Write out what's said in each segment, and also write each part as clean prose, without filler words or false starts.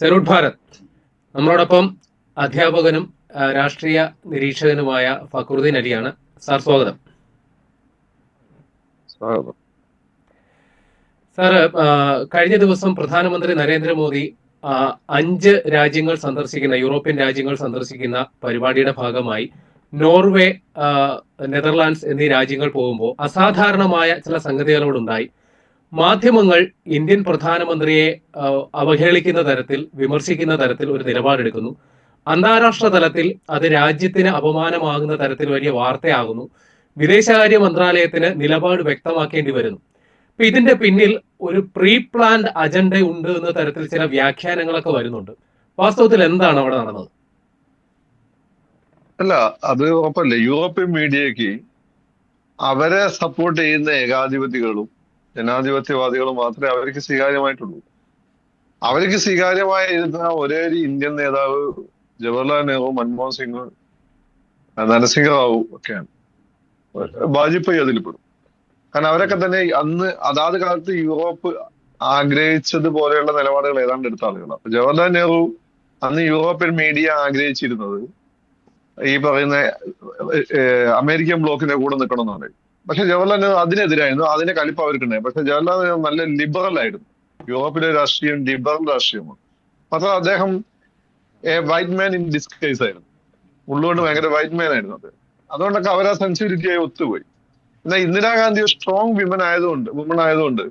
സെറൂട്ട് ഭാരത് നമ്മളോടൊപ്പം അധ്യാപകനും രാഷ്ട്രീയ നിരീക്ഷകനുമായ ഫക്രുദ്ദീൻ അലിയാണ്. സാർ സ്വാഗതം. സാറ്, കഴിഞ്ഞ ദിവസം പ്രധാനമന്ത്രി നരേന്ദ്രമോദി 5 രാജ്യങ്ങൾ സന്ദർശിക്കുന്ന, യൂറോപ്യൻ രാജ്യങ്ങൾ സന്ദർശിക്കുന്ന പരിപാടിയുടെ ഭാഗമായി നോർവേ, നെതർലാൻഡ്സ് എന്നീ രാജ്യങ്ങൾ പോകുമ്പോൾ അസാധാരണമായ ചില സംഗതികളോടുണ്ടായി. മാധ്യമങ്ങൾ ഇന്ത്യൻ പ്രധാനമന്ത്രിയെ അവഹേളിക്കുന്ന തരത്തിൽ, വിമർശിക്കുന്ന തരത്തിൽ ഒരു നിലപാടെടുക്കുന്നു. അന്താരാഷ്ട്ര തലത്തിൽ അത് രാജ്യത്തിന് അപമാനമാകുന്ന തരത്തിൽ വലിയ വാർത്തയാകുന്നു. വിദേശകാര്യ മന്ത്രാലയത്തിന് നിലപാട് വ്യക്തമാക്കേണ്ടി വരുന്നു. അപ്പൊ ഇതിന്റെ പിന്നിൽ ഒരു പ്രീ പ്ലാൻഡ് അജണ്ട ഉണ്ട് എന്ന തരത്തിൽ ചില വ്യാഖ്യാനങ്ങളൊക്കെ വരുന്നുണ്ട്. വാസ്തവത്തിൽ എന്താണ് അവിടെ നടന്നത്? അല്ല, അത് ഉറപ്പല്ലേ. യൂറോപ്യൻ മീഡിയക്ക് അവരെ സപ്പോർട്ട് ചെയ്യുന്ന ഏകാധിപതികളും ജനാധിപത്യവാദികളും മാത്രമേ അവർക്ക് സ്വീകാര്യമായിട്ടുള്ളൂ. അവർക്ക് സ്വീകാര്യമായിരുന്ന ഒരേ ഒരു ഇന്ത്യൻ നേതാവ് ജവഹർലാൽ നെഹ്റു, മൻമോഹൻ സിംഗ്, നരസിംഹ റാവു ഒക്കെയാണ്. വാജ്പേയി അതിൽ പെടും. കാരണം അവരൊക്കെ തന്നെ അന്ന് അതാത് കാലത്ത് യൂറോപ്പ് ആഗ്രഹിച്ചതുപോലെയുള്ള നിലപാടുകൾ ഏതാണ്ട് എടുത്ത ആളുകളാണ്. അപ്പൊ ജവഹർലാൽ നെഹ്റു അന്ന് യൂറോപ്യൻ മീഡിയ ആഗ്രഹിച്ചിരുന്നത് ഈ പറയുന്ന അമേരിക്കൻ ബ്ലോക്കിന്റെ കൂടെ നിൽക്കണം എന്ന് പറയും. പക്ഷെ ജവഹർലാൽ നെഹ്റു അതിനെതിരായിരുന്നു. അതിന്റെ കലിപ്പ് അവർക്കുണ്ടായി. പക്ഷെ ജവഹർലാൽ നെഹ്റു നല്ല ലിബറൽ ആയിരുന്നു. യൂറോപ്പിലെ രാഷ്ട്രീയം ലിബറൽ രാഷ്ട്രീയമാണ്. മാത്രം അദ്ദേഹം വൈറ്റ് മാൻ ഇൻ ഡിസ്കൈസ് ആയിരുന്നു. ഉള്ളുകൊണ്ട് ഭയങ്കര വൈറ്റ് മാൻ ആയിരുന്നു അത്. അതുകൊണ്ടൊക്കെ അവർ ആ സെൻസിറ്റിവിറ്റിയായി ഒത്തുപോയി. എന്നാൽ ഇന്ദിരാഗാന്ധി സ്ട്രോങ് വുമൺ ആയതുകൊണ്ട്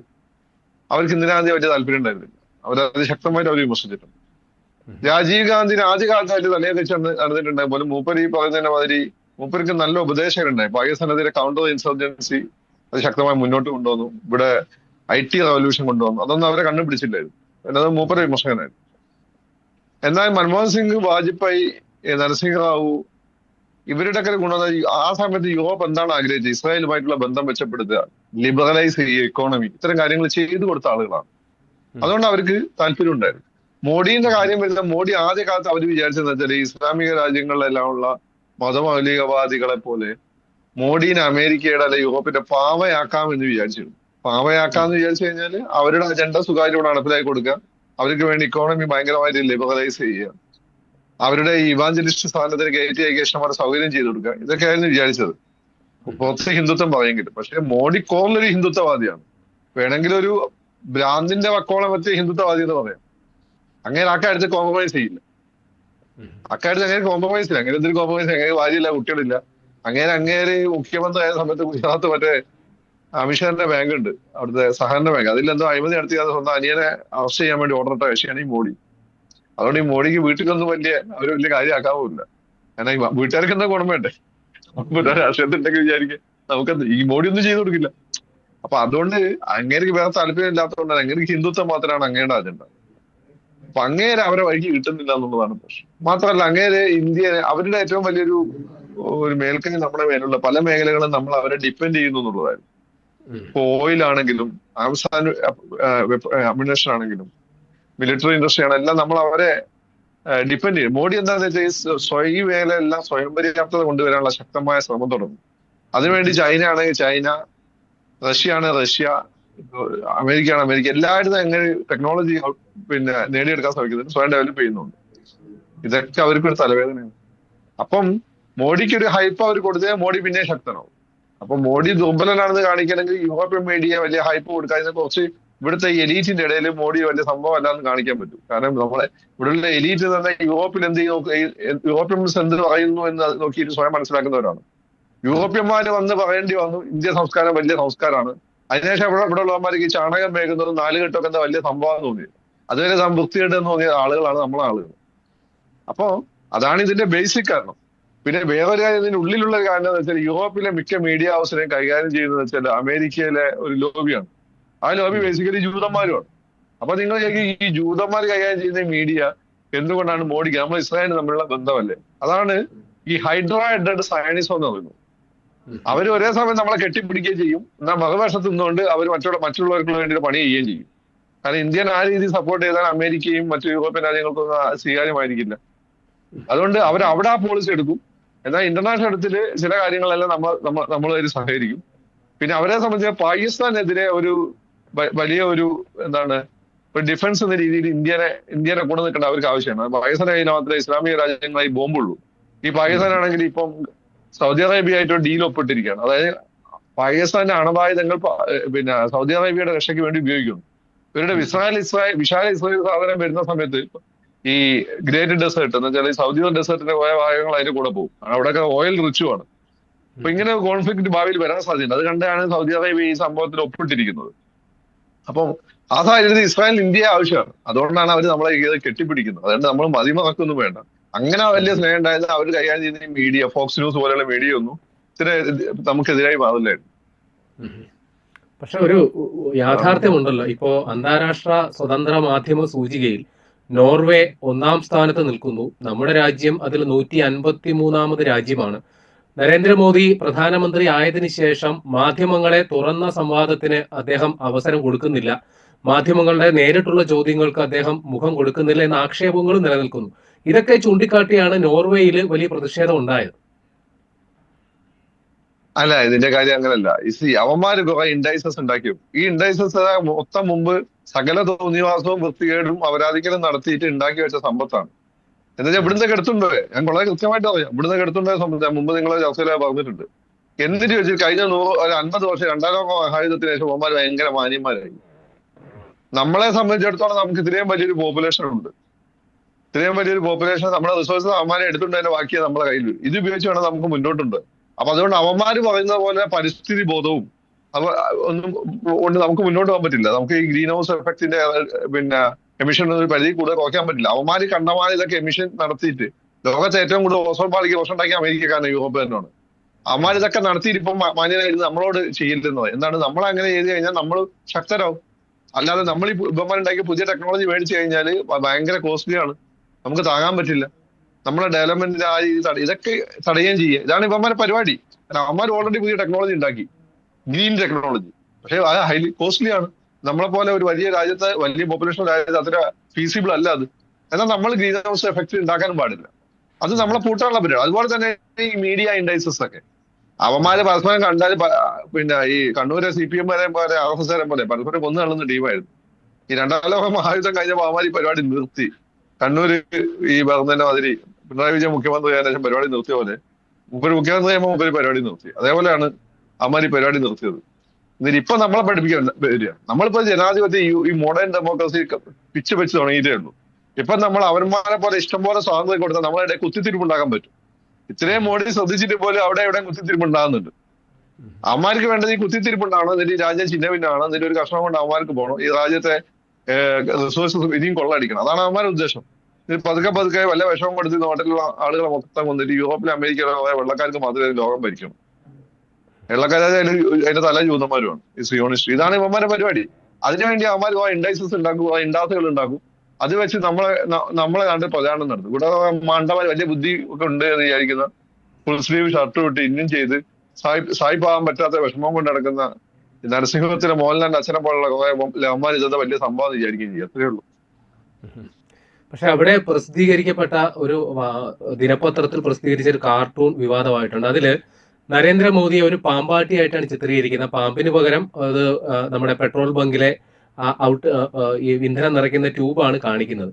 അവർക്ക് ഇന്ദിരാഗാന്ധി വലിയ താല്പര്യം ഉണ്ടായിരുന്നില്ല. അവരത് ശക്തമായിട്ട് അവർ വിമർശിച്ചിട്ടുണ്ട്. രാജീവ് ഗാന്ധിന് ആദ്യകാലത്ത് അതിൽ തലയെ വെച്ച് നടന്നിട്ടുണ്ടായി പോലും മൂപ്പർ ഈ പറയുന്നതിന്റെ മാതിരി മൂപ്പർക്ക് നല്ല ഉപദേശകരുണ്ടായി. പാകിസ്ഥാനെതിരെ കൗണ്ടർ ഇൻസർജൻസി അത് ശക്തമായി മുന്നോട്ട് കൊണ്ടുവന്നു. ഇവിടെ IT റവല്യൂഷൻ കൊണ്ടുവന്നു. അതൊന്നും അവരെ കണ്ടുപിടിച്ചില്ലായിരുന്നു. എന്നത് മൂപ്പര വിമർശകനായിരുന്നു. എന്നാൽ മൻമോഹൻ സിംഗ്, വാജ്പേയി, നരസിംഹ റാവു ഇവരുടെയൊക്കെ ഗുണം ആ സമയത്ത് യൂറോപ്പ് എന്താണ് ആഗ്രഹിച്ചത്? ഇസ്രായേലുമായിട്ടുള്ള ബന്ധം മെച്ചപ്പെടുത്തുക, ലിബറലൈസ് ചെയ്യുക, ഇക്കോണമി, ഇത്തരം കാര്യങ്ങൾ ചെയ്തു കൊടുത്ത ആളുകളാണ്. അതുകൊണ്ട് അവർക്ക് താല്പര്യം ഉണ്ടായിരുന്നു. മോഡിയുടെ കാര്യം വരുന്ന മോഡി ആദ്യകാലത്ത് അവർ വിചാരിച്ചതെന്ന് വെച്ചാൽ ഇസ്ലാമിക രാജ്യങ്ങളിലെല്ലാം ഉള്ള മതമൗലികവാദികളെ പോലെ മോഡീനെ അമേരിക്കയുടെ അല്ലെ യൂറോപ്പിന്റെ പാവയാക്കാം എന്ന് വിചാരിച്ചിരുന്നു. പാവയാക്കാന്ന് വിചാരിച്ചു കഴിഞ്ഞാൽ അവരുടെ അജണ്ട സുഖമായിട്ട് നടപ്പിലാക്കി കൊടുക്കുക, അവർക്ക് വേണ്ടി ഇക്കോണമി ഭയങ്കരമായിട്ട് ലിബറലൈസ് ചെയ്യുക, അവരുടെ ഇവാഞ്ചലിസ്റ്റ് സ്ഥാനത്തിന് കയറ്റി അയക്കേഷന്മാരെ സൗകര്യം ചെയ്തു കൊടുക്കുക, ഇതൊക്കെയായിരുന്നു വിചാരിച്ചത്. പുറത്ത് ഹിന്ദുത്വം പറയെങ്കിലും. പക്ഷെ മോഡി കോറിലൊരു ഹിന്ദുത്വവാദിയാണ്. വേണമെങ്കിൽ ഒരു ഭ്രാന്തിന്റെ വക്കോളം വെച്ച് ഹിന്ദുത്വവാദി എന്ന് പറയാം. അങ്ങനെ അക്കാര്യത്തിൽ കോംപ്രമൈസ് ചെയ്യില്ല. അക്കാര്യത്തിൽ അങ്ങനെ കോംപ്രമൈസ് ഇല്ല. അങ്ങനെ എന്തൊരു കോംപ്രമൈസ്? അങ്ങനെ ഭാര്യയില്ല, കുട്ടികളില്ല. അങ്ങേര് മുഖ്യമന്ത്രി ആയ സമയത്ത് ഗുജറാത്ത് മറ്റേ അമിത്ഷാന്റെ ബാങ്ക് ഉണ്ട്, അവിടുത്തെ സഹകരണ ബാങ്ക്, അതിലെന്തോ അഴിമതി നടത്തിയാൽ സ്വന്തം അനിയനെ അറസ്റ്റ് ചെയ്യാൻ വേണ്ടി ഓർഡർ ഇട്ട കക്ഷിയാണ് ഈ മോഡി. അതുകൊണ്ട് ഈ മോഡിക്ക് വീട്ടിലൊന്നും വലിയ കാര്യമാക്കാവില്ല. കാരണം ഈ വീട്ടുകാർക്ക് എന്താ ഗുണം വേണ്ടേ? രാഷ്ട്രീയത്തിലുണ്ടെങ്കിൽ വിചാരിക്കുക നമുക്ക് ഈ മോഡി ഒന്നും ചെയ്തു കൊടുക്കില്ല. അപ്പൊ അതുകൊണ്ട് അങ്ങേർക്ക് വേറെ താല്പര്യം ഇല്ലാത്തതുകൊണ്ടാണ്. അങ്ങേർക്ക് ഹിന്ദുത്വം മാത്രമാണ് അങ്ങയുടെ അജണ്ട. അപ്പൊ അങ്ങേരെ അവരെ വഴിക്ക് കിട്ടുന്നില്ല എന്നുള്ളതാണ് പ്രശ്നം. മാത്രമല്ല അങ്ങേര് അവരുടെ ഏറ്റവും വലിയൊരു മേൽക്കൈ നമ്മുടെ മേലുള്ള പല മേഖലകളും നമ്മൾ അവരെ ഡിപ്പെൻഡ് ചെയ്യുന്നു എന്നുള്ളതായിരുന്നു. ഇപ്പൊ ഓയിലാണെങ്കിലും അമ്യൂണേഷൻ ആണെങ്കിലും മിലിറ്ററി ഇൻഡസ്ട്രി ആണ്, എല്ലാം നമ്മൾ അവരെ ഡിപ്പെൻഡ് ചെയ്യും. മോഡി എന്താണെന്ന് വെച്ചാൽ ഈ മേഖലയെല്ലാം സ്വയം പര്യാപ്തത കൊണ്ടുവരാനുള്ള ശക്തമായ ശ്രമം തുടങ്ങും. അതിനുവേണ്ടി ചൈന ആണെങ്കിൽ ചൈന, റഷ്യ ആണ് റഷ്യ, അമേരിക്ക ആണ് അമേരിക്ക, എല്ലായിടത്തും എങ്ങനെ ടെക്നോളജി നേടിയെടുക്കാൻ ശ്രമിക്കുന്നുണ്ട്, സ്വയം ഡെവലപ്പ് ചെയ്യുന്നുണ്ട്. ഇതൊക്കെ അവർക്കൊരു തലവേദനയാണ്. അപ്പം മോഡിക്ക് ഒരു ഹൈപ്പ് അവർ കൊടുത്താൽ മോഡി പിന്നെ ശക്തനാവും. അപ്പൊ മോഡി ദുർബലനാണെന്ന് കാണിക്കണമെങ്കിൽ യൂറോപ്യൻ മീഡിയ വലിയ ഹൈപ്പ് കൊടുക്കാതെ കുറച്ച് ഇവിടുത്തെ എലീറ്റിന്റെ ഇടയിൽ മോഡി വലിയ സംഭവം അല്ലാന്ന് കാണിക്കാൻ പറ്റും. കാരണം നമ്മളെ ഇവിടെയുള്ള എലീറ്റ് എന്ന് പറഞ്ഞാൽ യൂറോപ്പിൽ യൂറോപ്യൻസ് എന്ത് പറയുന്നു എന്ന് നോക്കിയിട്ട് സ്വയം മനസ്സിലാക്കുന്നവരാണ്. യൂറോപ്യന്മാര് വന്ന് പറയേണ്ടി വന്നു ഇന്ത്യ സംസ്കാരം വലിയ സംസ്കാരമാണ്. അതിനുശേഷം ഇവിടെ ഉള്ളവന്മാർക്ക് ഈ ചാണകം മേകുന്നതും 4 കെട്ടൊക്കെ എന്താ വലിയ സംഭവം തോന്നിയത്. അതുവരെ വൃത്തികേടെന്ന് തോന്നിയ ആളുകളാണ് നമ്മളെ ആളുകൾ. അപ്പോ അതാണ് ഇതിന്റെ ബേസിക് കാരണം. പിന്നെ വേറൊരു കാര്യം, ഇതിന്റെ ഉള്ളിലുള്ള കാര്യം എന്താണെന്ന് വെച്ചാൽ യൂറോപ്പിലെ മിക്ക മീഡിയ ഹൗസിനെയും കൈകാര്യം ചെയ്യുന്നത് വെച്ചാൽ അമേരിക്കയിലെ ഒരു ലോബിയാണ്. ആ ലോബി ബേസിക്കലി ജൂതന്മാരുമാണ്. അപ്പൊ നിങ്ങൾ ഈ ജൂതന്മാർ കൈകാര്യം ചെയ്യുന്ന മീഡിയ എന്തുകൊണ്ടാണ് മോഡിക്ക്, നമ്മൾ ഇസ്രായേലിന് തമ്മിലുള്ള ബന്ധമല്ലേ? അതാണ് ഈ ഹൈഡ്ര ഹെഡഡ് സയനിസം എന്ന് പറയുന്നത്. അവർ ഒരേ സമയം നമ്മളെ കെട്ടിപ്പിടിക്കുകയും ചെയ്യും, എന്നാൽ മറുവശത്ത് നിന്നുകൊണ്ട് അവർ മറ്റുള്ളവർക്ക് വേണ്ടിയിട്ട് പണി ചെയ്യുകയും ചെയ്യും. കാരണം ഇന്ത്യൻ ആ രീതിയിൽ സപ്പോർട്ട് ചെയ്താൽ അമേരിക്കയും മറ്റു യൂറോപ്യൻ രാജ്യങ്ങൾക്കൊന്നും സ്വീകാര്യമായിരിക്കില്ല. അതുകൊണ്ട് അവർ അവിടെ ആ പോളിസി എടുക്കും. എന്നാൽ ഇന്റർനാഷണൽ തലത്തിൽ ചില കാര്യങ്ങളെല്ലാം നമ്മളൊരു സഹകരിക്കും. പിന്നെ അവരെ സംബന്ധിച്ച് പാകിസ്ഥാനെതിരെ വലിയ ഒരു ഒരു ഡിഫൻസ് എന്ന രീതിയിൽ ഇന്ത്യനെ കൂടെ നിൽക്കേണ്ട അവർക്ക് ആവശ്യമാണ്. പാകിസ്ഥാന്റെ കയ്യിൽ മാത്രമേ ഇസ്ലാമിക രാജ്യങ്ങളായി ബോംബുള്ളൂ. ഈ പാകിസ്ഥാനാണെങ്കിൽ ഇപ്പം സൗദി അറേബ്യ ആയിട്ട് ഒരു ഡീൽ ഒപ്പിട്ടിരിക്കുകയാണ്. അതായത് പാകിസ്ഥാന്റെ അണുവായുധങ്ങൾ പിന്നെ സൗദി അറേബ്യയുടെ രക്ഷയ്ക്ക് വേണ്ടി ഉപയോഗിക്കുന്നു. ഇവരുടെ വിശാല ഇസ്രായേൽ സാധനം വരുന്ന സമയത്ത് ഈ ഗ്രേറ്റ് ഡെസേർട്ട് എന്ന് വെച്ചാൽ സൗദി ഡെസേർട്ടിന്റെ കുറെ ഭാഗങ്ങൾ അതിന്റെ കൂടെ പോകും. അവിടെയൊക്കെ ഓയിൽ റിച്ചുമാണ്. അപ്പൊ ഇങ്ങനെ കോൺഫ്ലിക്ട് ഭാവിയിൽ വരാൻ സാധ്യതയുണ്ട്. അത് കണ്ടാണ് സൗദി അറേബ്യ ഈ സംഭവത്തിൽ ഒപ്പിട്ടിരിക്കുന്നത്. അപ്പം ആ സാഹചര്യത്തിൽ ഇസ്രായേൽ ഇന്ത്യയെ ആവശ്യമാണ്. അതുകൊണ്ടാണ് അവർ നമ്മളെ കെട്ടിപ്പിടിക്കുന്നത്. അതുകൊണ്ട് നമ്മൾ മതിമറക്കൊന്നും വേണ്ട. അങ്ങനെ വലിയ സ്നേഹം ഉണ്ടായത് അവർ കൈകാര്യം ചെയ്യുന്ന മീഡിയ, ഫോക്സ് ന്യൂസ് പോലെയുള്ള മീഡിയ ഒന്നും ഇത്ര നമുക്കെതിരായി മാറില്ലായിരുന്നു. പക്ഷെ ഒരു യാഥാർത്ഥ്യമുണ്ടല്ലോ, ഇപ്പോ അന്താരാഷ്ട്ര സ്വതന്ത്ര മാധ്യമ സൂചികയിൽ നോർവേ 1-ാം സ്ഥാനത്ത് നിൽക്കുന്നു. നമ്മുടെ രാജ്യം അതിൽ 153-ാമത് രാജ്യമാണ്. നരേന്ദ്രമോദി പ്രധാനമന്ത്രി ആയതിനു ശേഷം മാധ്യമങ്ങളെ തുറന്ന സംവാദത്തിന് അദ്ദേഹം അവസരം കൊടുക്കുന്നില്ല, മാധ്യമങ്ങളുടെ നേരിട്ടുള്ള ചോദ്യങ്ങൾക്ക് അദ്ദേഹം മുഖം കൊടുക്കുന്നില്ല എന്ന ആക്ഷേപങ്ങളും നിലനിൽക്കുന്നു. ഇതൊക്കെ ചൂണ്ടിക്കാട്ടിയാണ് നോർവേയിൽ വലിയ പ്രതിഷേധം ഉണ്ടായത്. അല്ല, ഇതിന്റെ കാര്യം അങ്ങനല്ല. അവന്മാര് കുറെ ഇൻഡൈസസ് ഉണ്ടാക്കിയും ഈ ഇൻഡൈസസ് മൊത്തം മുമ്പ് സകല തോന്നിവാസവും വൃത്തികേടും അപരാധിക്കലും നടത്തിയിട്ട് ഉണ്ടാക്കി വെച്ച സമ്പത്താണ്. എന്നുവെച്ചാൽ ഇവിടുന്ന് എടുത്തുണ്ടോയെ ഞാൻ വളരെ കൃത്യമായിട്ട് അറിയാം. ഇവിടുന്ന് എടുത്തുണ്ടായ സമ്പത്ത് മുമ്പ് നിങ്ങൾ ചർച്ചയിലെ പറഞ്ഞിട്ടുണ്ട്. എന്നിട്ട് വെച്ച് കഴിഞ്ഞ 50 വർഷം 2ാം ലോക മഹായുദ്ധത്തിന് ശേഷം അവന്മാർ ഭയങ്കര മാന്യന്മാരായി. നമ്മളെ സംബന്ധിച്ചിടത്തോളം നമുക്ക് ഇത്രയും വലിയൊരു പോപ്പുലേഷൻ ഉണ്ട്. ഇത്രയും വലിയൊരു പോപ്പുലേഷൻ നമ്മുടെ റിസോഴ്സസ് അവന്മാരെ എടുത്തുകൊണ്ടതിന്റെ ബാക്കിയാണ് നമ്മളെ കയ്യിൽ. ഇത് ഉപയോഗിച്ച് വേണം നമുക്ക് മുന്നോട്ടുണ്ട്. അപ്പൊ അതുകൊണ്ട് അവന്മാര് പറയുന്ന പോലെ പരിസ്ഥിതി ബോധവും ഒന്നും കൊണ്ട് നമുക്ക് മുന്നോട്ട് പോകാൻ പറ്റില്ല. നമുക്ക് ഈ ഗ്രീൻ ഹൗസ് എഫക്റ്റിന്റെ പിന്നെ എമിഷൻ ഒരു പരിധി കൂടുതൽ കുറയ്ക്കാൻ പറ്റില്ല. അവന്മാര് കണ്ടമാനം ഇതൊക്കെ എമിഷൻ നടത്തിയിട്ട് ലോകത്തെ ഏറ്റവും കൂടുതൽ ഓസോൺ പാളിക്ക് ദോഷം ഉണ്ടാക്കിയ അമേരിക്കക്കാരൻ, യൂറോപ്പ് തന്നെയാണ്. അവന്മാർ ഇതൊക്കെ നടത്തിയിട്ട് ഇപ്പം മാന്യനായിരുന്നു നമ്മളോട് ചെയ്യില്ലെന്നത്. എന്താണ്, നമ്മൾ അങ്ങനെ ചെയ്ത് കഴിഞ്ഞാൽ നമ്മൾ ശക്തരാകും. അല്ലാതെ നമ്മൾ ഈ ഇവന്മാരുണ്ടാക്കിയ പുതിയ ടെക്നോളജി മേടിച്ചു കഴിഞ്ഞാൽ ഭയങ്കര കോസ്റ്റ്ലിയാണ്, നമുക്ക് താങ്ങാൻ പറ്റില്ല. നമ്മളെ ഡെവലപ്മെന്റിന്റെ ആ ഇതൊക്കെ തടയുകയും ചെയ്യുക. ഇതാണ് ഇവന്മാരുടെ പരിപാടി. അവന്മാർ ഓൾറെഡി പുതിയ ടെക്നോളജി ഉണ്ടാക്കി, ഗ്രീൻ ടെക്നോളജി. പക്ഷെ അത് ഹൈലി കോസ്റ്റ്ലിയാണ്. നമ്മളെ പോലെ ഒരു വലിയ രാജ്യത്ത്, വലിയ പോപ്പുലേഷൻ രാജ്യത്ത് അത്ര ഫീസിബിൾ അല്ല അത്. എന്നാൽ നമ്മൾ ഗ്രീൻ ഹൗസ് എഫക്ട് ഉണ്ടാക്കാനും പാടില്ല. അത് നമ്മളെ പൂട്ടാനുള്ള പരിപാടി. അതുപോലെ തന്നെ ഈ മീഡിയ ഇൻഡൈസസ് ഒക്കെ അവന്മാര് പരസ്പരം കണ്ടാൽ പിന്നെ ഈ കണ്ണൂരെ CPM പോലെ RSS പോലെ പരസ്പരം കൊന്നു തള്ളുന്ന ടീമായിരുന്നു. ഈ 2ാം ലോക മഹായുദ്ധം കഴിഞ്ഞപ്പോൾ അവന്മാർ ഈ പരിപാടി നിർത്തി. കണ്ണൂര് ഈ പറഞ്ഞതിന്റെ മാതിരി പിണറായി വിജയൻ മുഖ്യമന്ത്രി ആയ ശേഷം പരിപാടി നിർത്തിയ പോലെ മുഖ്യമന്ത്രി ആകുമ്പോൾ പരിപാടി നിർത്തി. അതേപോലെയാണ് അവന്മാർ ഈ പരിപാടി നിർത്തിയത്. എന്നിട്ട് ഇപ്പൊ നമ്മളെ പഠിപ്പിക്കാൻ വരിക. നമ്മളിപ്പോ ജനാധിപത്യം ഈ മോഡേൺ ഡെമോക്രസി പിച്ച് വെച്ച് തുടങ്ങിയിട്ടേ ഉള്ളൂ. ഇപ്പൊ നമ്മൾ അവന്മാരെ പോലെ ഇഷ്ടംപോലെ സ്വാതന്ത്ര്യം കൊടുത്താൽ നമ്മളെ കുത്തിത്തിരിപ്പുണ്ടാക്കാൻ പറ്റും. ഇത്രയും മോഡി ശ്രദ്ധിച്ചിട്ട് പോലും അവിടെ എവിടെയും കുത്തിത്തിരിപ്പുണ്ടാകുന്നുണ്ട്. അവന്മാർക്ക് വേണ്ടത് ഈ കുത്തിത്തിരിപ്പുണ്ടാവണം, എന്നിട്ട് ഈ രാജ്യം ചിഹ്നഭിന്നാണ്, എന്നിട്ട് ഒരു കഷ്ണം കൊണ്ട് അവന്മാർക്ക് പോകണം, ഈ രാജ്യത്തെ റിസോഴ്സസ് ഇനിയും കൊള്ളടിക്കണം. അതാണ് അവന്മാരുടെ ഉദ്ദേശം. പതുക്കെ വല്ല വിഷമം കൊടുത്ത് നാട്ടിലുള്ള ആളുകളെ മൊത്തം കൊന്നിട്ട് യൂറോപ്പിലെ അമേരിക്കയിലെ വെള്ളക്കാർക്ക് മാത്രമേ ലോകം ഭരിക്കണം. വെള്ളക്കാരെ അതിന്റെ തല ജൂതന്മാരുമാണ് ഈ സിയോണിസ്റ്റ്. ഇതാണ് ഇവന്മാരുടെ പരിപാടി. അതിനുവേണ്ടി അവന്മാർ ഇൻഡൈസസ് ഉണ്ടാക്കും, ഇൻഡാസുകൾ ഉണ്ടാക്കും. അത് വെച്ച് നമ്മളെ കണ്ട് പ്രചാരണം നടത്തും. ഇവിടെ മണ്ടന്മാർ വലിയ ബുദ്ധി ഒക്കെ ഉണ്ട് എന്ന് വിചാരിക്കുന്ന ഫുൾ സ്ലീവ് ഷർട്ട് വിട്ട് ഇന്നും ചെയ്ത് സായിപ്പാകാൻ പറ്റാത്ത വിഷമം കൊണ്ട് നടക്കുന്ന നരസിംഹത്തിലെ മോഹൻലാലിന്റെ അച്ഛനെ പോലുള്ള കുറെ അമ്മമാർ ഇതൊക്കെ വലിയ സംഭവം വിചാരിക്കുകയും ചെയ്യും. അത്രേ ഉള്ളൂ. പക്ഷെ അവിടെ പ്രസിദ്ധീകരിക്കപ്പെട്ട ഒരു ദിനപത്രത്തിൽ പ്രസിദ്ധീകരിച്ച ഒരു കാർട്ടൂൺ വിവാദമായിട്ടുണ്ട്. അതില് നരേന്ദ്രമോദിയെ ഒരു പാമ്പാട്ടിയായിട്ടാണ് ചിത്രീകരിക്കുന്നത്. പാമ്പിന് പകരം അത് നമ്മുടെ പെട്രോൾ ബങ്കിലെ ഈ ഇന്ധനം നിറയ്ക്കുന്ന ട്യൂബാണ് കാണിക്കുന്നത്.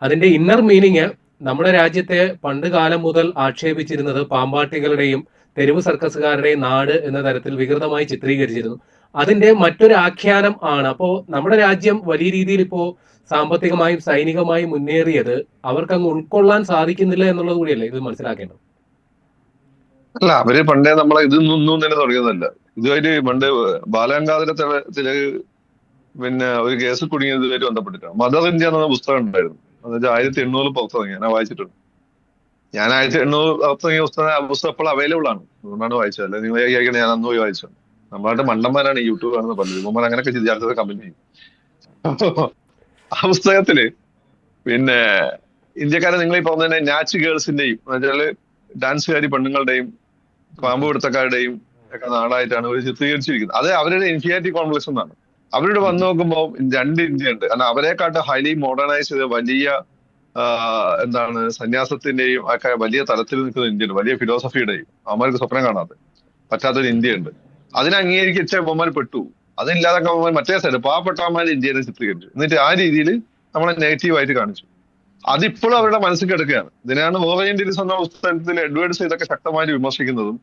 അതിന്റെ ഇന്നർ മീനിങ് നമ്മുടെ രാജ്യത്തെ പണ്ട് കാലം മുതൽ ആക്ഷേപിച്ചിരുന്നത് പാമ്പാട്ടികളുടെയും തെരുവ് സർക്കസുകാരുടെയും നാട് എന്ന തരത്തിൽ വികൃതമായി ചിത്രീകരിച്ചിരുന്നു. അതിന്റെ മറ്റൊരു ആഖ്യാനം ആണ്. അപ്പോ നമ്മുടെ രാജ്യം വലിയ രീതിയിൽ ഇപ്പോ സാമ്പത്തികമായും സൈനികമായും മുന്നേറിയത് അവർക്ക് അങ്ങ് ഉൾക്കൊള്ളാൻ സാധിക്കുന്നില്ല എന്നുള്ളത് കൂടിയല്ലേ ഇത് മനസ്സിലാക്കേണ്ടത്? അല്ല, അവര് പണ്ടേ നമ്മളെ ഇതൊന്നും തന്നെ തുടങ്ങിയതല്ല. ഇതുമായിട്ട് പണ്ട് ബാലഗംഗാധര തിലക് പിന്നെ ഒരു കേസ് കുടുങ്ങിയത് ഇതുമായിട്ട് ബന്ധപ്പെട്ടിട്ടാണ്. മദർ ഇന്ത്യ എന്ന പുസ്തകം ഉണ്ടായിരുന്നു. എന്നുവെച്ചാൽ 1800 പുറത്തിറങ്ങി. ഞാൻ വായിച്ചിട്ടുണ്ട്. ഞാൻ 1800 പുറത്തിറങ്ങിയ പുസ്തകം അപ്പോൾ അവൈലബിൾ ആണ്. അതുകൊണ്ടാണ് വായിച്ചത്. അല്ലെ നിങ്ങൾ വിചാരിക്കണേ ഞാൻ അന്ന് പോയി വായിച്ചത്. നമ്മളായിട്ട് മണ്ടന്മാരാണ് യൂട്യൂബ് കാണുന്ന പലരും. നമ്മൾ അങ്ങനെയൊക്കെ വിചാരിച്ചത് കമന്റ് ചെയ്യും. ആ പുസ്തകത്തില് പിന്നെ ഇന്ത്യക്കാരെ നിങ്ങൾ ഈ പറഞ്ഞ നാച്ച് ഗേൾസിന്റെയും എന്നുവെച്ചാല് ഡാൻസുകാരി പെണ്ണുങ്ങളുടെയും പാമ്പ് പിടുത്തക്കാരുടെയും ഒക്കെ നാടായിട്ടാണ് അവർ ചിത്രീകരിച്ചിരിക്കുന്നത്. അത് അവരുടെ ഇൻഫീരിയോറിറ്റി കോംപ്ലക്സ് എന്നാണ്. അവരോട് വന്നു നോക്കുമ്പോൾ 2 ഇന്ത്യ ഉണ്ട്. കാരണം അവരെക്കാട്ട് ഹൈലി മോഡേണൈസ് ചെയ്ത വലിയ എന്താണ് സന്യാസത്തിന്റെയും ഒക്കെ വലിയ തലത്തിൽ നിൽക്കുന്ന ഇന്ത്യയുണ്ട്. വലിയ ഫിലോസഫിയുടെയും അവന്മാർക്ക് സ്വപ്നം കാണാതെ പറ്റാത്തൊരു ഇന്ത്യയുണ്ട്. അതിനെ അംഗീകരിച്ച ഇവന്മാർ പെട്ടു. അതില്ലാതെ മറ്റേ സൈഡ് പാവപ്പെട്ടവന്മാർ ഇന്ത്യനെ ചിത്രീകരിച്ചു. എന്നിട്ട് ആ രീതിയിൽ നമ്മളെ നെഗറ്റീവായിട്ട് കാണിച്ചു. അതിപ്പോഴും അവരുടെ മനസ്സിൽ കിടക്കുകയാണ്. ഇതിനാണ് ഓറിയന്റലിസം എന്ന പുസ്തകത്തിൽ എഡ്വേർഡ്സ് ഇതൊക്കെ ശക്തമായിട്ട് വിമർശിക്കുന്നതും.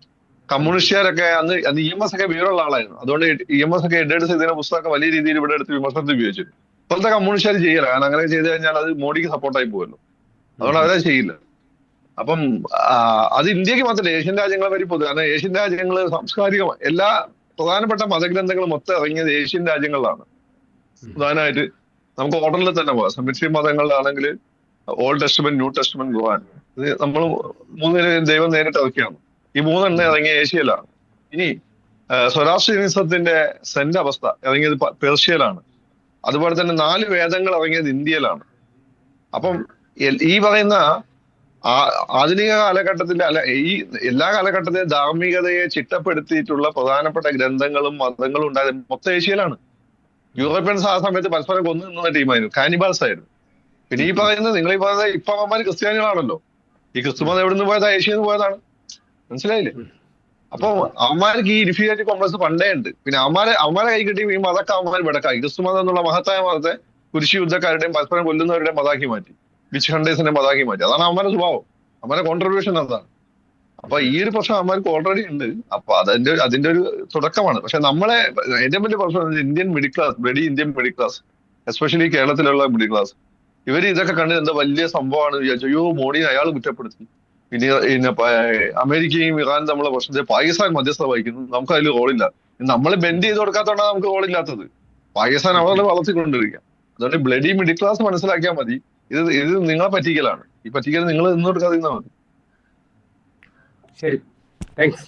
കമ്മ്യൂണിസ്റ്റുകാരൊക്കെ അന്ന് EMS ഒക്കെ വീറുള്ള ആളായിരുന്നു. അതുകൊണ്ട് EMS ഒക്കെ എഡ്വേർഡ്സ് ഇതിന്റെ പുസ്തകമൊക്കെ വലിയ രീതിയിൽ ഇവിടെ എടുത്ത് വിമർശനത്തിൽ ഉപയോഗിച്ചു. ഇപ്പോഴത്തെ കമ്മ്യൂണിസ്റ്റുകാർ ചെയ്യില്ല, കാരണം അങ്ങനെ ചെയ്ത് കഴിഞ്ഞാൽ അത് മോഡിക്ക് സപ്പോർട്ടായി പോകുമല്ലോ. അതുകൊണ്ട് അവരത് ചെയ്യില്ല. അപ്പം അത് ഇന്ത്യക്ക് മാത്രമല്ല, ഏഷ്യൻ രാജ്യങ്ങളെ പറ്റി പൊതുവെ. കാരണം ഏഷ്യൻ രാജ്യങ്ങൾ സാംസ്കാരികമായി എല്ലാ പ്രധാനപ്പെട്ട മതഗ്രന്ഥങ്ങളും മൊത്തം ഇറങ്ങിയത് ഏഷ്യൻ രാജ്യങ്ങളിലാണ്. പ്രധാനമായിട്ട് നമുക്ക് ഓർഡറിൽ തന്നെ പോകാം. സെമിറ്ററി മതങ്ങളിലാണെങ്കിൽ ഓൾഡ് ടെസ്റ്റ്മെന്റ്, ന്യൂ ടെസ്റ്റ്മെന്റ്, ഖുർആൻ, ഇത് നമ്മൾ മൂന്നിനും ദൈവം നേരിട്ട് ഇറക്കിയാണ്. ഈ മൂന്നെണ്ണം ഇറങ്ങിയ ഏഷ്യയിലാണ്. ഇനി സ്വരാഷ്ട്രീയനിസത്തിന്റെ സെന്റ് അവസ്ഥ ഇറങ്ങിയത് പേർഷ്യയിലാണ്. അതുപോലെ തന്നെ 4 വേദങ്ങൾ ഇറങ്ങിയത് ഇന്ത്യയിലാണ്. അപ്പം ഈ പറയുന്ന ആധുനിക കാലഘട്ടത്തിന്റെ ഈ എല്ലാ കാലഘട്ടത്തിലും ധാർമ്മികതയെ ചിട്ടപ്പെടുത്തിയിട്ടുള്ള പ്രധാനപ്പെട്ട ഗ്രന്ഥങ്ങളും മതങ്ങളും ഉണ്ടായത് മൊത്തം ഏഷ്യയിലാണ്. യൂറോപ്യൻസ് ആ സമയത്ത് പരസ്പരം കൊന്നു നിന്ന ടീമായിരുന്നു, കാനിബാൽസ് ആയിരുന്നു. പിന്നെ ഈ പറയുന്നത് നിങ്ങൾ ഈ പറയുന്നത് ഇപ്പൊ അവന്മാർ ക്രിസ്ത്യാനികളാണല്ലോ. ഈ ക്രിസ്തുമതം എവിടെ നിന്ന് പോയതാ? ഏഷ്യയിൽ നിന്ന് പോയതാണ്. മനസ്സിലായില്ലേ? അപ്പൊ അവന്മാർക്ക് ഈ ഇൻഫീരിയോറിറ്റി കോംപ്ലക്സ് പണ്ടേ ഉണ്ട്. പിന്നെ അവന്മാരെ കൈ കിട്ടി ഈ മതമൊക്കെ അവന്മാർ വിടക്കായി. ക്രിസ്തുമതം എന്നുള്ള മഹത്തായ മതത്തെ കുരിശി യുദ്ധക്കാരുടെയും പരസ്പരം കൊല്ലുന്നവരുടെയും മതാക്കി മാറ്റി, വിച്ച് ഹണ്ടേഴ്സിന്റെ മതാക്കി മാറ്റി. അതാണ് അവന്മാരുടെ സ്വഭാവം, അവന്മാരെ കോൺട്രിബ്യൂഷൻ അതാണ്. അപ്പൊ ഈ ഒരു പ്രശ്നം അവന്മാർക്ക് ഓൾറെഡി ഉണ്ട്. അപ്പൊ അതിന്റെ ഒരു തുടക്കമാണ്. പക്ഷെ നമ്മളെ ഏറ്റവും വലിയ പ്രശ്നം ഇന്ത്യൻ മിഡിൽ ക്ലാസ്, വെടി ഇന്ത്യൻ മിഡിൽ ക്ലാസ്, എസ്പെഷ്യലി കേരളത്തിലുള്ള മിഡിൽ ക്ലാസ്, ഇവര് ഇതൊക്കെ കണ്ട് എന്താ വലിയ സംഭവമാണ് വിചാരിച്ചു. അയ്യോ, മോഡിയെ അയാൾ കുറ്റപ്പെടുത്തി. പിന്നെ അമേരിക്കയും ഇറാനും തമ്മിലുള്ള പ്രശ്നത്തെ പാകിസ്ഥാൻ മധ്യസ്ഥ വഹിക്കുന്നു, നമുക്ക് അതിൽ റോളില്ല. നമ്മൾ ബെൻഡ് ചെയ്ത് കൊടുക്കാത്തതുകൊണ്ടാണ് നമുക്ക് റോളില്ലാത്തത്. പാകിസ്ഥാൻ അവരെ വളർത്തിക്കൊണ്ടിരിക്കുക. അതുകൊണ്ട് ബ്ലഡി മിഡിൽ ക്ലാസ് മനസ്സിലാക്കിയാൽ മതി. ഇത് നിങ്ങളെ പറ്റിക്കലാണ്. ഈ പറ്റിക്കൽ നിങ്ങൾ നിന്ന് കൊടുക്കാതിരുന്നാൽ മതി. ശരി, താങ്ക്സ്.